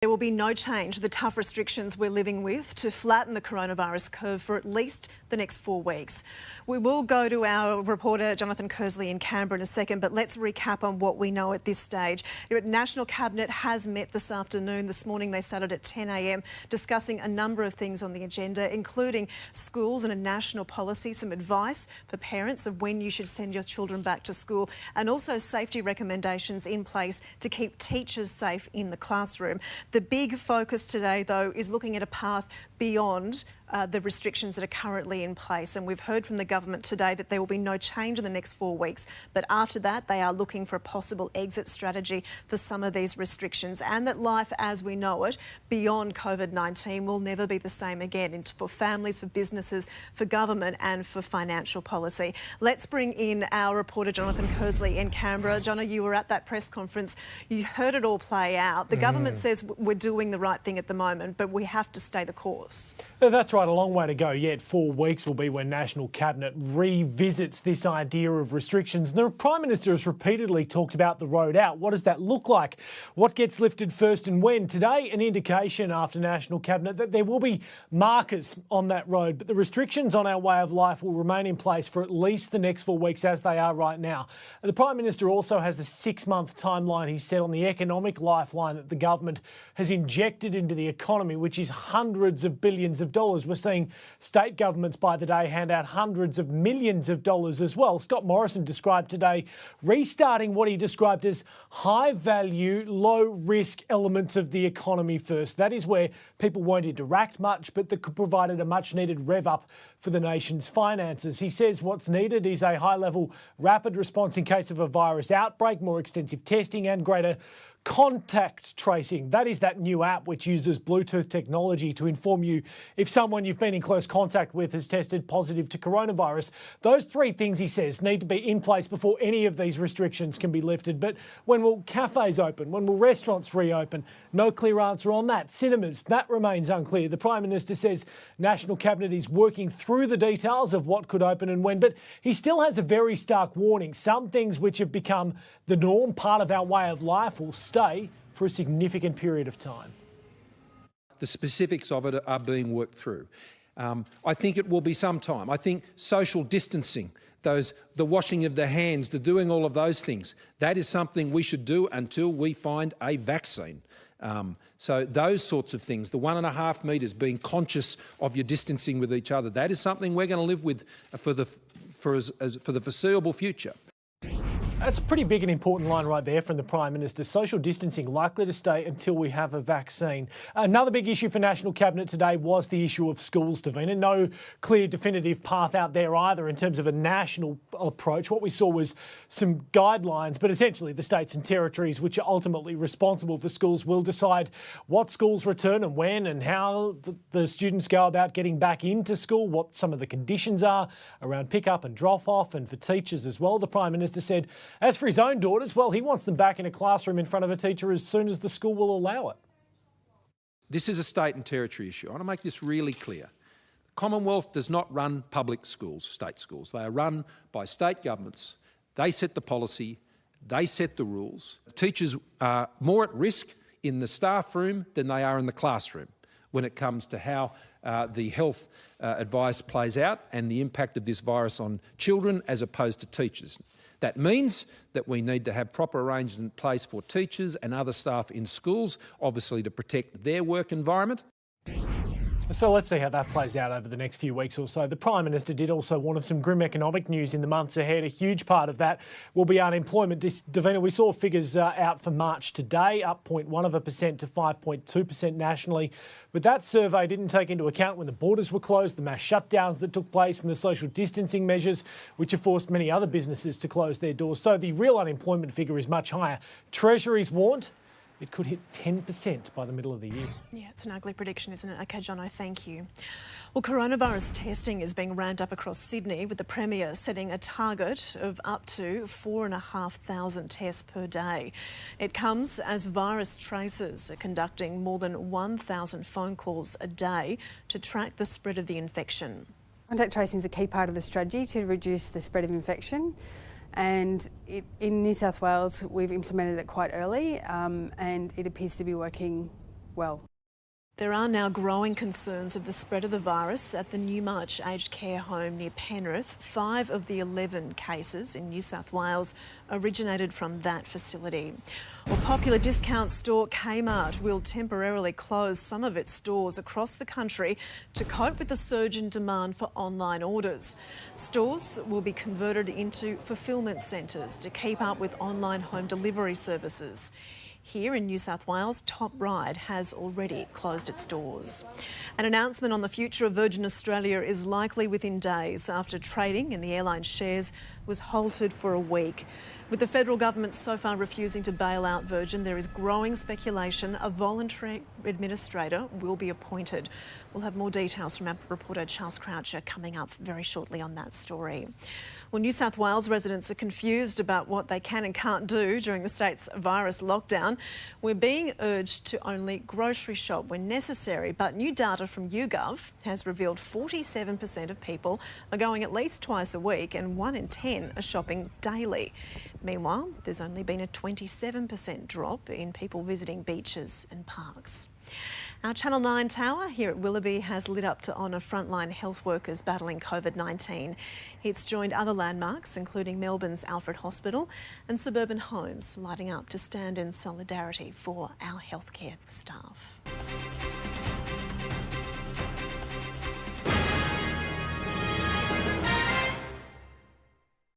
There will be no change to the tough restrictions we're living with to flatten the coronavirus curve for at least the next 4 weeks. We will go to our reporter Jonathan Kersley in Canberra in a second, but let's recap on what we know at this stage. The National Cabinet has met this afternoon. This morning they started at 10 a.m. discussing a number of things on the agenda, including schools and a national policy, some advice for parents of when you should send your children back to school, and also safety recommendations in place to keep teachers safe in the classroom. The big focus today, though, is looking at a path beyond the restrictions that are currently in place. And we've heard from the government today that there will be no change in the next 4 weeks. But after that, they are looking for a possible exit strategy for some of these restrictions, and that life as we know it beyond COVID-19 will never be the same again for families, for businesses, for government and for financial policy. Let's bring in our reporter Jonathan Kersley in Canberra. Jono, you were at that press conference. You heard it all play out. The government says we're doing the right thing at the moment, but we have to stay the course. That's right. A long way to go yet. 4 weeks will be when National Cabinet revisits this idea of restrictions. The Prime Minister has repeatedly talked about the road out. What does that look like? What gets lifted first and when? Today, an indication after National Cabinet that there will be markers on that road, but the restrictions on our way of life will remain in place for at least the next 4 weeks as they are right now. The Prime Minister also has a 6-month timeline, he said, on the economic lifeline that the government has injected into the economy, which is hundreds of billions of dollars. We're seeing state governments by the day hand out hundreds of millions of dollars as well. Scott Morrison described today restarting what he described as high-value, low-risk elements of the economy first. That is where people won't interact much, but that could provide a much-needed rev-up for the nation's finances. He says what's needed is a high-level rapid response in case of a virus outbreak, more extensive testing and greater contact tracing. That is that new app which uses Bluetooth technology to inform you if someone you've been in close contact with has tested positive to coronavirus. Those 3 things, he says, need to be in place before any of these restrictions can be lifted. But when will cafes open? When will restaurants reopen? No clear answer on that. Cinemas, that remains unclear. The Prime Minister says National Cabinet is working through the details of what could open and when, but he still has a very stark warning. Some things which have become the norm, part of our way of life, will stay for a significant period of time. The specifics of it are being worked through. I think it will be some time. I think social distancing, the washing of the hands, the doing all of those things, that is something we should do until we find a vaccine. So those sorts of things, the 1.5 metres, being conscious of your distancing with each other, that is something we're going to live with for the foreseeable future. That's a pretty big and important line right there from the Prime Minister. Social distancing likely to stay until we have a vaccine. Another big issue for National Cabinet today was the issue of schools, Davina. No clear definitive path out there either in terms of a national approach. What we saw was some guidelines, but essentially the states and territories which are ultimately responsible for schools will decide what schools return and when, and how the students go about getting back into school, what some of the conditions are around pick-up and drop-off, and for teachers as well. The Prime Minister said, as for his own daughters, well, he wants them back in a classroom in front of a teacher as soon as the school will allow it. This is a state and territory issue. I want to make this really clear. The Commonwealth does not run public schools, state schools. They are run by state governments. They set the policy. They set the rules. Teachers are more at risk in the staff room than they are in the classroom when it comes to how the health advice plays out and the impact of this virus on children as opposed to teachers. That means that we need to have proper arrangements in place for teachers and other staff in schools, obviously to protect their work environment. So let's see how that plays out over the next few weeks or so. The Prime Minister did also warn of some grim economic news in the months ahead. A huge part of that will be unemployment. Davina, we saw figures out for March today, up 0.1% to 5.2% nationally. But that survey didn't take into account when the borders were closed, the mass shutdowns that took place and the social distancing measures, which have forced many other businesses to close their doors. So the real unemployment figure is much higher. Treasury's warned it could hit 10% by the middle of the year. Yeah, it's an ugly prediction, isn't it? OK, Jono, thank you. Well, coronavirus testing is being ramped up across Sydney, with the Premier setting a target of up to 4,500 tests per day. It comes as virus tracers are conducting more than 1,000 phone calls a day to track the spread of the infection. Contact tracing is a key part of the strategy to reduce the spread of infection. And in New South Wales, we've implemented it quite early, and it appears to be working well. There are now growing concerns of the spread of the virus at the Newmarch aged care home near Penrith. 5 of the 11 cases in New South Wales originated from that facility. Well, popular discount store Kmart will temporarily close some of its stores across the country to cope with the surge in demand for online orders. Stores will be converted into fulfilment centres to keep up with online home delivery services. Here in New South Wales, Top Ride has already closed its doors. An announcement on the future of Virgin Australia is likely within days after trading in the airline shares was halted for a week. With the federal government so far refusing to bail out Virgin, there is growing speculation a voluntary administrator will be appointed. We'll have more details from our reporter Charles Croucher coming up very shortly on that story. Well, New South Wales residents are confused about what they can and can't do during the state's virus lockdown. We're being urged to only grocery shop when necessary, but new data from YouGov has revealed 47% of people are going at least twice a week and 1 in 10 are shopping daily. Meanwhile, there's only been a 27% drop in people visiting beaches and parks. Our Channel 9 tower here at Willoughby has lit up to honour frontline health workers battling COVID-19. It's joined other landmarks, including Melbourne's Alfred Hospital and suburban homes, lighting up to stand in solidarity for our healthcare staff.